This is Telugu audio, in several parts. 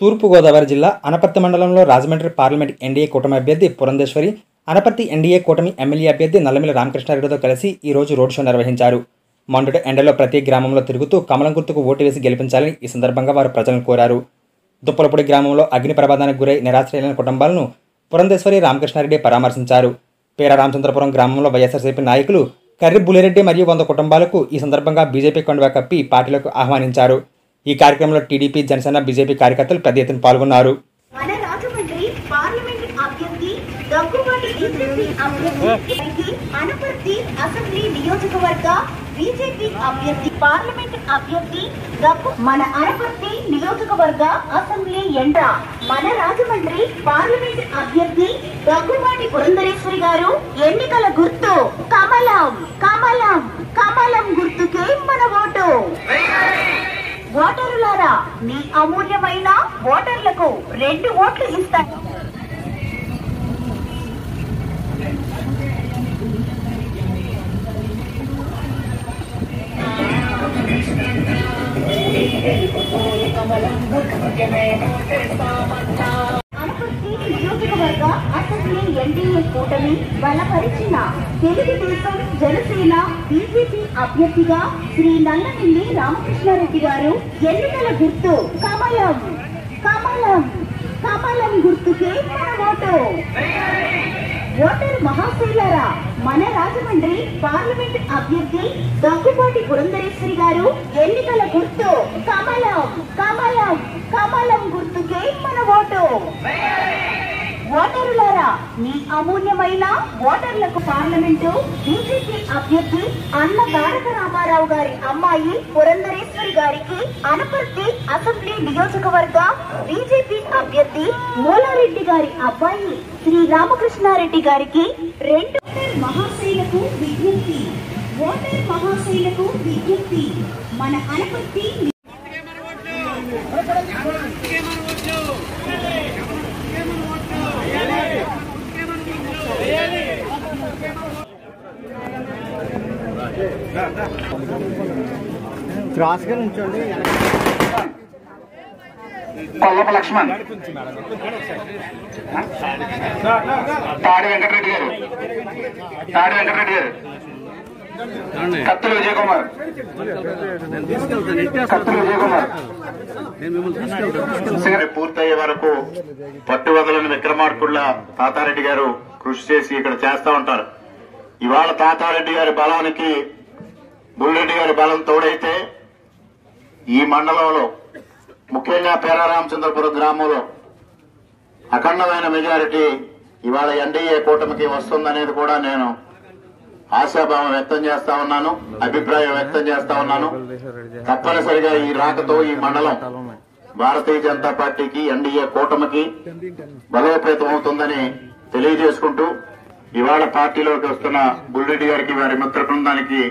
తూర్పుగోదావరి జిల్లా అనపర్తి మండలంలో రాజమండ్రి పార్లమెంట్ ఎన్డీఏ కూటమి అభ్యర్థి పురంధేశ్వరి, అనపర్తి ఎన్డీఏ కూటమి ఎమ్మెల్యే అభ్యర్థి నల్లమిల్లి రామకృష్ణారెడ్డితో కలిసి ఈ రోజు రోడ్ షో నిర్వహించారు. మండుట ఎండలో ప్రతి గ్రామంలో తిరుగుతూ కమలం గుర్తుకు ఓటు వేసి గెలిపించాలని ఈ సందర్భంగా వారు ప్రజలను కోరారు. దుప్పలపూడి గ్రామంలో అగ్ని ప్రమాదానికి గురై నిరాశ్రయులైన కుటుంబాలను పురంధేశ్వరి, రామకృష్ణారెడ్డి పరామర్శించారు. పేర రామచంద్రపురం గ్రామంలో వైఎస్ఆర్సీపీ నాయకులు కర్రి బుల్లిరెడ్డి మరియు 100 కుటుంబాలకు ఈ సందర్భంగా బీజేపీ కండువా కప్పి పార్టీలకు ఆహ్వానించారు. ఈ కార్యక్రమంలో టీడీపీ, జనసేన, బీజేపీ కార్యకర్తలు పెద్ద ఎత్తున పాల్గొన్నారు. బీజేపీ అభ్యర్థి పార్లమెంట్ అభ్యర్థి మన అనపర్తి నియోజకవర్గ అసెంబ్లీ ఎండ మన రాజమండ్రి పార్లమెంట్ అభ్యర్థి దగ్గుబాటి పురంధరేశ్వరి గారు ఎన్నికల గుర్తు కమలం కమలం కమలం గుర్తుకే మన ఓటు. ఓటరులారా, మీ అమూల్యమైన ఓటర్లకు 2 ఓట్లు ఇస్తారు. అనపర్తి నియోజకవర్గ అసెంబ్లీ ఎన్డీఏ కూటమి బలపరిచిన తెలుగుదేశం, జనసేన, బీజేపీ అభ్యర్థిగా శ్రీ నల్లమిల్లి రామకృష్ణారెడ్డి గారు ఎన్నికల గుర్తు కమలం కమలం కమలం గుర్తుకే మన ఓటు. ఓటర్ మహాశైలారా, మన రాజమండ్రి పార్లమెంట్ అభ్యర్థి దగ్గుబాటి పురంధరేశ్వరి గారు ఎన్నికల గుర్తు కమలం కమలం కమలం గుర్తుకే మన ఓటు. ఓటరులారా, మీ అమూల్యమైన ఓటర్లకు పార్లమెంటు బీజేపీ అభ్యర్థి అన్న తారక రామారావు గారి అమ్మాయి పురంధరేశ్వరి గారికి, అనపర్తి అసెంబ్లీ నియోజకవర్గ బీజేపీ అభ్యర్థి మూలారెడ్డి గారి అబ్బాయి శ్రీ రామకృష్ణారెడ్డి గారికి 2 మహాశైలకు విజ్ఞప్తి. ఓటర్ మహాశైలకు విజ్ఞప్తి. మన అనపర్తి క్రాస్గా నుంచండి. కొల్లప లక్ష్మణ్, తాడి వెంకటరెడ్డి గారు, కత్తులు విజయ్ కుమార్, పూర్తయ్యే వరకు పట్టువదలని విక్రమార్కుళ్ళ తాతారెడ్డి గారు కృషి చేసి ఇక్కడ చేస్తా ఉంటారు. ఇవాళ తాతారెడ్డి గారి బలానికి బుల్రెడ్డి గారి బలం తోడైతే ఈ మండలంలో, ముఖ్యంగా పేర రామచంద్రపురం గ్రామంలో అఖండమైన మెజారిటీ ఇవాళ ఎన్డీఏ కూటమికి వస్తుందనేది కూడా నేను ఆశాభావం వ్యక్తం చేస్తా ఉన్నాను, అభిప్రాయం వ్యక్తం చేస్తా ఉన్నాను. తప్పనిసరిగా ఈ రాకతో ఈ మండలం భారతీయ జనతా పార్టీకి, ఎన్డీఏ కూటమికి బలోపేతం అవుతుందని తెలియజేసుకుంటూ, ఇవాళ పార్టీలోకి వస్తున్న బుల్రెడ్డి గారికి, వారి మిత్ర బృందానికి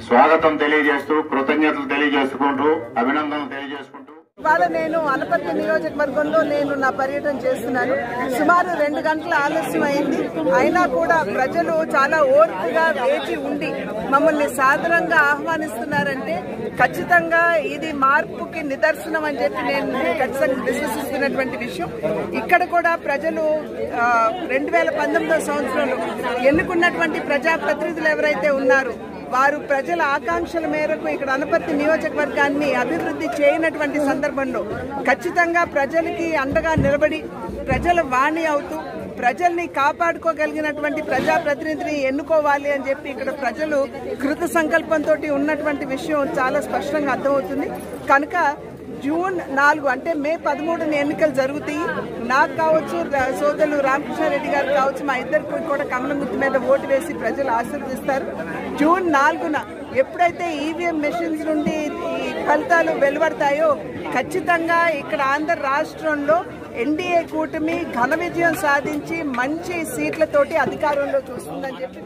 స్వాగతం తెలియజేస్తూ, కృతజ్ఞతలు తెలియజేసుకుంటూ, అభినందనలు తెలియజేసుకుంటూ ఇవాళ నేను అనపర్తి నియోజకవర్గంలో నా పర్యటన చేస్తున్నాను. సుమారు 2 గంటల ఆలస్యం అయింది. అయినా కూడా ప్రజలు చాలా ఓర్పుగా వేచి ఉండి మమ్మల్ని సాదరంగా ఆహ్వానిస్తున్నారంటే ఖచ్చితంగా ఇది మార్పుకి నిదర్శనం అని చెప్పి నేను ఖచ్చితంగా విశ్వసిస్తున్నటువంటి విషయం. ఇక్కడ కూడా ప్రజలు 2019 సంవత్సరంలో ఎన్నుకున్నటువంటి ప్రజాప్రతినిధులు ఎవరైతే ఉన్నారో వారు ప్రజల ఆకాంక్షల మేరకు ఇక్కడ అనపర్తి నియోజకవర్గాన్ని అభివృద్ధి చేయనటువంటి సందర్భంలో ఖచ్చితంగా ప్రజలకి అండగా నిలబడి ప్రజల వాణి అవుతూ ప్రజల్ని కాపాడుకోగలిగినటువంటి ప్రజాప్రతినిధిని ఎన్నుకోవాలి అని చెప్పి ఇక్కడ ప్రజలు కృత సంకల్పంతో ఉన్నటువంటి విషయం చాలా స్పష్టంగా అర్థమవుతుంది. కనుక జూన్ 4 అంటే మే 13న ఎన్నికలు జరుగుతాయి. నాకు కావచ్చు, సోదరులు రామకృష్ణారెడ్డి గారు కావచ్చు, మా ఇద్దరికి కూడా కమలం గుర్తు మీద ఓటు వేసి ప్రజలు ఆశీర్వదిస్తారు. జూన్ 4న ఎప్పుడైతే ఈవీఎం మెషిన్స్ నుండి ఈ ఫలితాలు వెలువడతాయో ఖచ్చితంగా ఇక్కడ ఆంధ్ర రాష్ట్రంలో ఎన్డీఏ కూటమి ఘన విజయం సాధించి మంచి సీట్లతోటి అధికారంలో చూస్తుందని చెప్పి